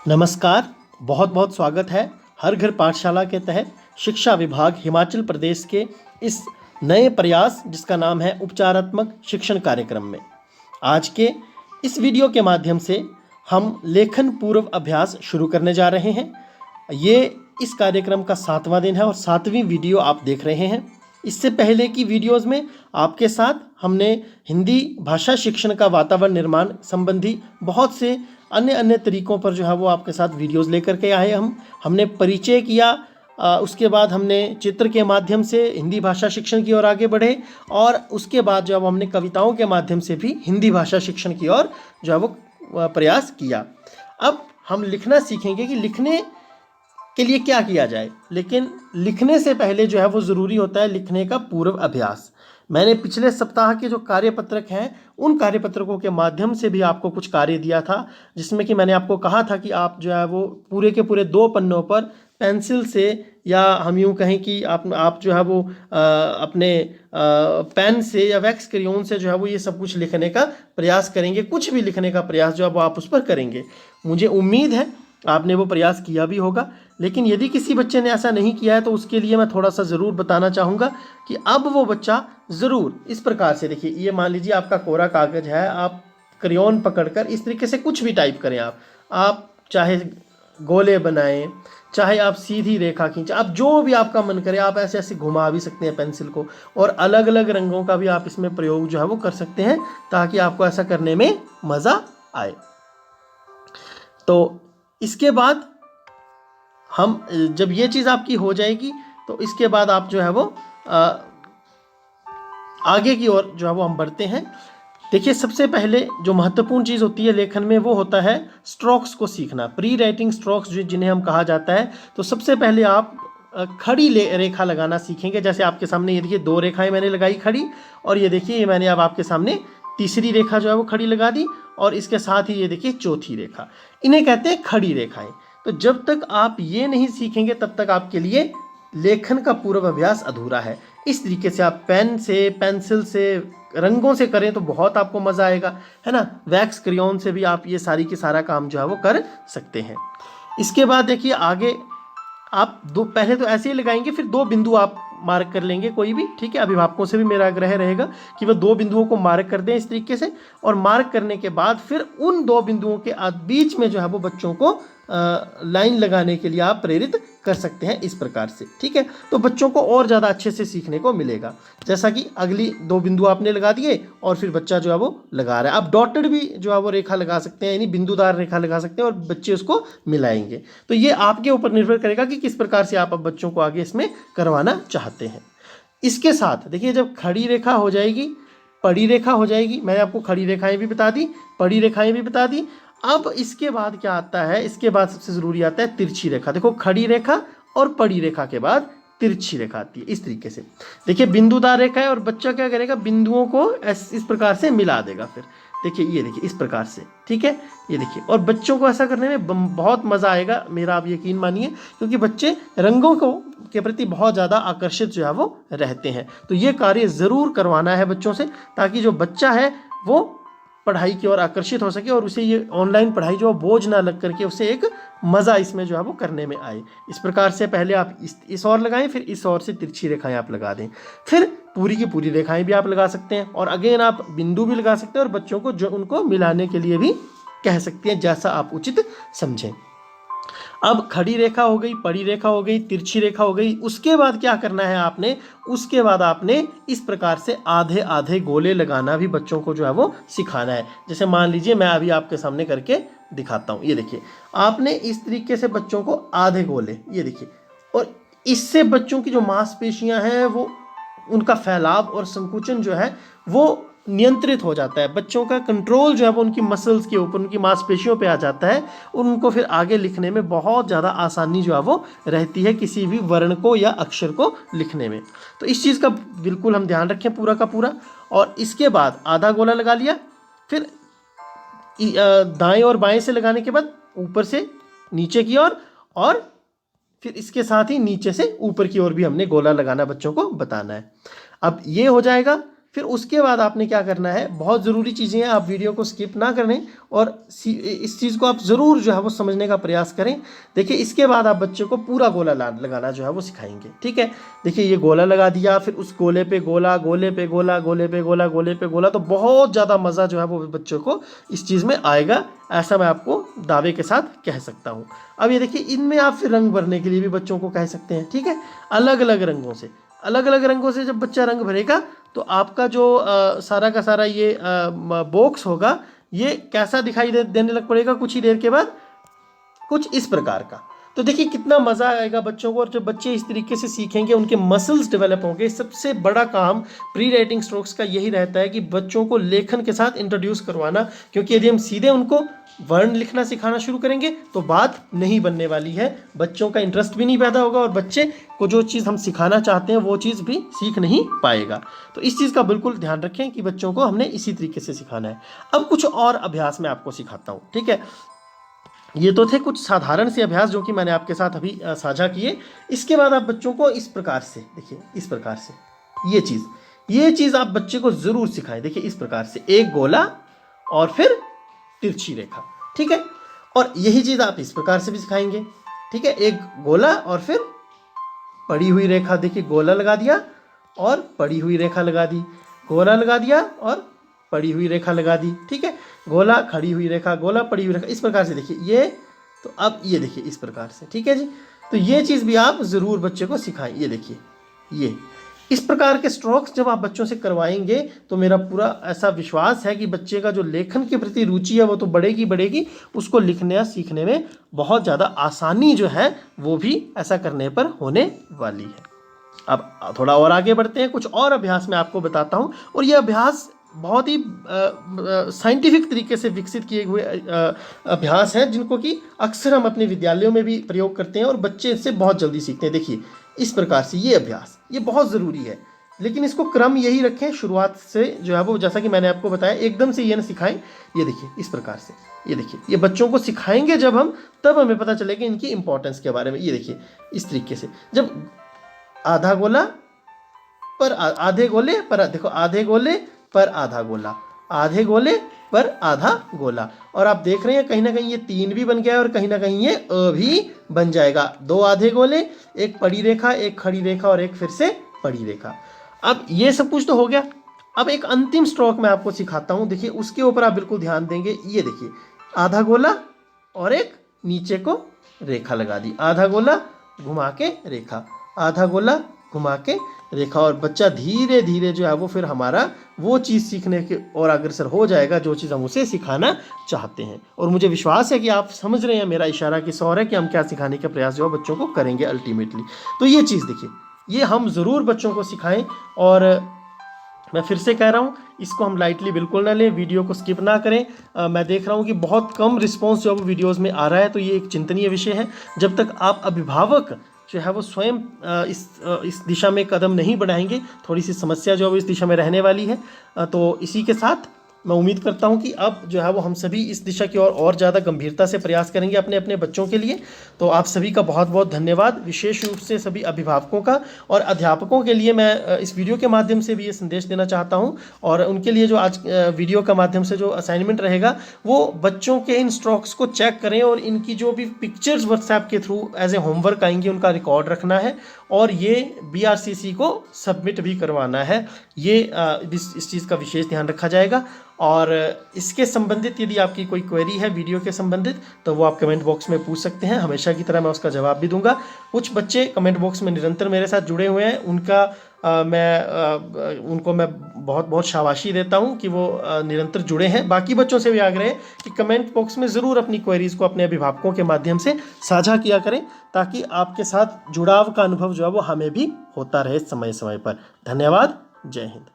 नमस्कार। बहुत बहुत स्वागत है हर घर पाठशाला के तहत शिक्षा विभाग हिमाचल प्रदेश के इस नए प्रयास जिसका नाम है उपचारात्मक शिक्षण कार्यक्रम में। आज के इस वीडियो के माध्यम से हम लेखन पूर्व अभ्यास शुरू करने जा रहे हैं। ये इस कार्यक्रम का 7वां दिन है और 7वीं वीडियो आप देख रहे हैं। इससे पहले की वीडियोस में आपके साथ हमने हिंदी भाषा शिक्षण का वातावरण निर्माण संबंधी बहुत से अन्य तरीकों पर जो है वो आपके साथ वीडियोस लेकर के आए। हमने परिचय किया, उसके बाद हमने चित्र के माध्यम से हिंदी भाषा शिक्षण की ओर आगे बढ़े और उसके बाद जो है हमने कविताओं के माध्यम से भी हिंदी भाषा शिक्षण की ओर जो है वो प्रयास किया। अब हम लिखना सीखेंगे कि लिखने के लिए क्या किया जाए, लेकिन लिखने से पहले जो है वो ज़रूरी होता है लिखने का पूर्व अभ्यास। मैंने पिछले सप्ताह के जो कार्यपत्रक हैं उन कार्यपत्रकों के माध्यम से भी आपको कुछ कार्य दिया था, जिसमें कि मैंने आपको कहा था कि आप जो है वो पूरे के पूरे 2 पन्नों पर पेंसिल से, या हम यूँ कहें कि आप जो है वो अपने पेन से या वैक्स क्रेयॉन से जो है वो ये सब कुछ लिखने का प्रयास करेंगे। कुछ भी लिखने का प्रयास जो है वो आप उस पर करेंगे। मुझे उम्मीद है आपने वो प्रयास किया भी होगा, लेकिन यदि किसी बच्चे ने ऐसा नहीं किया है तो उसके लिए मैं थोड़ा सा ज़रूर बताना चाहूँगा कि अब वो बच्चा ज़रूर इस प्रकार से, देखिए ये मान लीजिए आपका कोरा कागज़ है, आप क्रेयॉन पकड़कर इस तरीके से कुछ भी टाइप करें। आप चाहे गोले बनाएं, चाहे आप सीधी रेखा खींचें, आप जो भी आपका मन करे आप ऐसे ऐसे घुमा भी सकते हैं पेंसिल को, और अलग अलग रंगों का भी आप इसमें प्रयोग जो है वो कर सकते हैं ताकि आपको ऐसा करने में मज़ा आए। तो इसके बाद हम जब ये चीज़ आपकी हो जाएगी तो इसके बाद आप जो है वो आगे की ओर जो है वो हम बढ़ते हैं। देखिए सबसे पहले जो महत्वपूर्ण चीज़ होती है लेखन में वो होता है स्ट्रोक्स को सीखना, प्री राइटिंग स्ट्रोक्स जिन्हें हम कहा जाता है। तो सबसे पहले आप खड़ी रेखा लगाना सीखेंगे। जैसे आपके सामने ये देखिए 2 रेखाएं मैंने लगाई खड़ी, और ये देखिए ये मैंने अब आपके सामने तीसरी रेखा जो है वो खड़ी लगा दी, और इसके साथ ही ये देखिए चौथी रेखा। इन्हें कहते हैं खड़ी रेखाएं। तो जब तक आप ये नहीं सीखेंगे तब तक आपके लिए लेखन का पूर्व अभ्यास अधूरा है। इस तरीके से आप पेन से, पेंसिल से, रंगों से करें तो बहुत आपको मज़ा आएगा, है ना। वैक्स क्रेयॉन से भी आप ये सारी की सारा काम जो है वो कर सकते हैं। इसके बाद देखिए आगे आप पहले तो ऐसे ही लगाएंगे, फिर 2 बिंदु आप मार्क कर लेंगे कोई भी, ठीक है। अभिभावकों से भी मेरा आग्रह रहेगा कि वह 2 बिंदुओं को मार्क कर दें इस तरीके से, और मार्क करने के बाद फिर उन 2 बिंदुओं के बीच में जो है वो बच्चों को लाइन लगाने के लिए आप प्रेरित कर सकते हैं इस प्रकार से, ठीक है। तो बच्चों को और ज़्यादा अच्छे से सीखने को मिलेगा। जैसा कि अगली 2 बिंदु आपने लगा दिए और फिर बच्चा जो है वो लगा रहा है। आप डॉटेड भी जो है वो रेखा लगा सकते हैं, यानी बिंदुदार रेखा लगा सकते हैं, और बच्चे उसको मिलाएंगे। तो ये आपके ऊपर निर्भर करेगा कि किस प्रकार से आप अब बच्चों को आगे इसमें करवाना चाहते हैं। इसके साथ देखिए जब खड़ी रेखा हो जाएगी, पड़ी रेखा हो जाएगी, मैंने आपको खड़ी रेखाएं भी बता दी, पड़ी रेखाएं भी बता दी। अब इसके बाद क्या आता है, इसके बाद सबसे ज़रूरी आता है तिरछी रेखा। देखो खड़ी रेखा और पड़ी रेखा के बाद तिरछी रेखा आती है इस तरीके से। देखिए बिंदुदार रेखा है और बच्चा क्या करेगा, बिंदुओं को इस प्रकार से मिला देगा। फिर देखिए ये देखिए इस प्रकार से, ठीक है, ये देखिए। और बच्चों को ऐसा करने में बहुत मज़ा आएगा, मेरा आप यकीन मानिए, क्योंकि बच्चे रंगों को के प्रति बहुत ज़्यादा आकर्षित जो है वो रहते हैं। तो ये कार्य ज़रूर करवाना है बच्चों से, ताकि जो बच्चा है वो पढ़ाई की ओर आकर्षित हो सके और उसे ये ऑनलाइन पढ़ाई जो बोझ ना लग करके उसे एक मज़ा इसमें जो है वो करने में आए। इस प्रकार से पहले आप इस ओर लगाएं, फिर इस ओर से तिरछी रेखाएं आप लगा दें, फिर पूरी की पूरी रेखाएं भी आप लगा सकते हैं, और अगेन आप बिंदु भी लगा सकते हैं, और बच्चों को जो उनको मिलाने के लिए भी कह सकते हैं, जैसा आप उचित समझें। अब खड़ी रेखा हो गई, पड़ी रेखा हो गई, तिरछी रेखा हो गई। उसके बाद क्या करना है आपने, उसके बाद आपने इस प्रकार से आधे आधे गोले लगाना भी बच्चों को जो है वो सिखाना है। जैसे मान लीजिए मैं अभी आपके सामने करके दिखाता हूँ। ये देखिए आपने इस तरीके से बच्चों को आधे गोले, ये देखिए, और इससे बच्चों की जो मांसपेशियां हैं वो, उनका फैलाव और संकुचन जो है वो नियंत्रित हो जाता है। बच्चों का कंट्रोल जो है वो उनकी मसल्स के ऊपर, उनकी मांसपेशियों पे आ जाता है, और उनको फिर आगे लिखने में बहुत ज़्यादा आसानी जो है वो रहती है, किसी भी वर्ण को या अक्षर को लिखने में। तो इस चीज़ का बिल्कुल हम ध्यान रखें पूरा का पूरा। और इसके बाद आधा गोला लगा लिया, फिर दाएं और बाएं से लगाने के बाद ऊपर से नीचे की ओर, और फिर इसके साथ ही नीचे से ऊपर की ओर भी हमने गोला लगाना बच्चों को बताना है। अब ये हो जाएगा फिर उसके बाद आपने क्या करना है, बहुत ज़रूरी चीज़ें हैं, आप वीडियो को स्किप ना करें और इस चीज़ को आप ज़रूर जो है वो समझने का प्रयास करें। देखिए इसके बाद आप बच्चे को पूरा गोला लगाना जो है वो सिखाएंगे। ठीक है, देखिए ये गोला लगा दिया, फिर उस गोले पे गोला, गोले पे गोला, गोले पे गोला, गोले पे गोला, तो बहुत ज़्यादा मज़ा जो है वो बच्चों को इस चीज़ में आएगा, ऐसा मैं आपको दावे के साथ कह सकता हूँ। अब ये देखिए इनमें आप फिर रंग भरने के लिए भी बच्चों को कह सकते हैं। ठीक है, अलग अलग रंगों से, अलग अलग रंगों से जब बच्चा रंग भरेगा तो आपका जो सारा का सारा ये बॉक्स होगा ये कैसा दिखाई देने लग पड़ेगा कुछ ही देर के बाद, कुछ इस प्रकार का। तो देखिए कितना मज़ा आएगा बच्चों को, और जब बच्चे इस तरीके से सीखेंगे उनके मसल्स डेवलप होंगे। सबसे बड़ा काम प्री राइटिंग स्ट्रोक्स का यही रहता है कि बच्चों को लेखन के साथ इंट्रोड्यूस करवाना, क्योंकि यदि हम सीधे उनको वर्ण लिखना सिखाना शुरू करेंगे तो बात नहीं बनने वाली है, बच्चों का इंटरेस्ट भी नहीं पैदा होगा और बच्चे को जो चीज़ हम सिखाना चाहते हैं वो चीज़ भी सीख नहीं पाएगा। तो इस चीज़ का बिल्कुल ध्यान रखें कि बच्चों को हमने इसी तरीके से सिखाना है। अब कुछ और अभ्यास मैं आपको सिखाता हूँ। ठीक है, ये तो थे कुछ साधारण से अभ्यास जो कि मैंने आपके साथ अभी साझा किए। इसके बाद आप बच्चों को इस प्रकार से, देखिए इस प्रकार से ये चीज़ आप बच्चे को ज़रूर सिखाएं। देखिए इस प्रकार से एक गोला और फिर तिरछी रेखा। ठीक है, और यही चीज़ आप इस प्रकार से भी सिखाएंगे। ठीक है, एक गोला और फिर पड़ी हुई रेखा। देखिए गोला लगा दिया और पड़ी हुई रेखा लगा दी, गोला लगा दिया और पड़ी हुई रेखा लगा दी। ठीक है, गोला खड़ी हुई रेखा, गोला पड़ी हुई रेखा, इस प्रकार से देखिए ये। तो अब ये देखिए इस प्रकार से। ठीक है जी, तो ये चीज़ भी आप ज़रूर बच्चे को सिखाएं। ये देखिए ये इस प्रकार के स्ट्रोक्स जब आप बच्चों से करवाएंगे तो मेरा पूरा ऐसा विश्वास है कि बच्चे का जो लेखन के प्रति रुचि है वो तो बढ़ेगी, उसको लिखने या सीखने में बहुत ज़्यादा आसानी जो है वो भी ऐसा करने पर होने वाली है। अब थोड़ा और आगे बढ़ते हैं, कुछ और अभ्यास मैं आपको बताता हूँ, और ये अभ्यास बहुत ही साइंटिफिक तरीके से विकसित किए हुए अभ्यास हैं जिनको कि अक्सर हम अपने विद्यालयों में भी प्रयोग करते हैं और बच्चे इससे बहुत जल्दी सीखते हैं। देखिए इस प्रकार से ये अभ्यास, ये बहुत ज़रूरी है, लेकिन इसको क्रम यही रखें शुरुआत से जो है वो, जैसा कि मैंने आपको बताया एकदम से ये ना सिखाएं। ये देखिए इस प्रकार से, ये देखिए ये बच्चों को सिखाएंगे जब हम, तब हमें पता चलेगा इनकी इंपॉर्टेंस के बारे में। ये देखिए इस तरीके से, जब आधा गोला पर आधे गोले पर, देखो आधे गोले पर आधा गोला, आधे गोले पर आधा गोला, और आप देख रहे हैं कहीं ना कहीं ये 3 भी बन गया है और कहीं ना कहीं ये अ भी बन जाएगा। 2 आधे गोले, एक पड़ी रेखा, एक खड़ी रेखा और एक फिर से पड़ी रेखा। अब ये सब कुछ तो हो गया। अब एक अंतिम स्ट्रोक मैं आपको सिखाता हूँ, देखिए उसके ऊपर आप बिल्कुल ध्यान देंगे। ये देखिए आधा गोला और एक नीचे को रेखा लगा दी, आधा गोला घुमा के रेखा, आधा गोला घुमा के रेखा, और बच्चा धीरे धीरे जो है वो फिर हमारा वो चीज़ सीखने के और अग्रसर हो जाएगा जो चीज़ हम उसे सिखाना चाहते हैं। और मुझे विश्वास है कि आप समझ रहे हैं मेरा इशारा किस ओर है, कि हम क्या सिखाने का प्रयास जो है बच्चों को करेंगे अल्टीमेटली। तो ये चीज़ देखिए, ये हम ज़रूर बच्चों को सिखाएं, और मैं फिर से कह रहा हूँ इसको हम लाइटली बिल्कुल ना लें, वीडियो को स्किप ना करें। मैं देख रहा हूँ कि बहुत कम रिस्पॉन्स जो है वीडियोज़ में आ रहा है, तो ये एक चिंतनीय विषय है। जब तक आप अभिभावक जो है वो स्वयं इस दिशा में कदम नहीं बढ़ाएंगे, थोड़ी सी समस्या जो है वो इस दिशा में रहने वाली है। तो इसी के साथ मैं उम्मीद करता हूं कि अब जो है वो हम सभी इस दिशा की ओर और ज़्यादा गंभीरता से प्रयास करेंगे अपने अपने बच्चों के लिए। तो आप सभी का बहुत बहुत धन्यवाद, विशेष रूप से सभी अभिभावकों का और अध्यापकों के लिए मैं इस वीडियो के माध्यम से भी ये संदेश देना चाहता हूं। और उनके लिए जो आज वीडियो का माध्यम से जो असाइनमेंट रहेगा वो बच्चों के इन स्ट्रोक्स को चेक करें, और इनकी जो भी पिक्चर्स व्हाट्सएप के थ्रू एज ए होमवर्क आएंगी उनका रिकॉर्ड रखना है, और ये BRCC को सबमिट भी करवाना है। ये इस चीज़ का विशेष ध्यान रखा जाएगा। और इसके संबंधित यदि आपकी कोई क्वेरी है वीडियो के संबंधित, तो वो आप कमेंट बॉक्स में पूछ सकते हैं, हमेशा की तरह मैं उसका जवाब भी दूंगा। कुछ बच्चे कमेंट बॉक्स में निरंतर मेरे साथ जुड़े हुए हैं, उनको मैं बहुत बहुत शाबाशी देता हूं कि वो निरंतर जुड़े हैं। बाकी बच्चों से भी आग्रह है कि कमेंट बॉक्स में ज़रूर अपनी क्वेरीज़ को अपने अभिभावकों के माध्यम से साझा किया करें, ताकि आपके साथ जुड़ाव का अनुभव जो है वो हमें भी होता रहे समय समय पर। धन्यवाद, जय हिंद।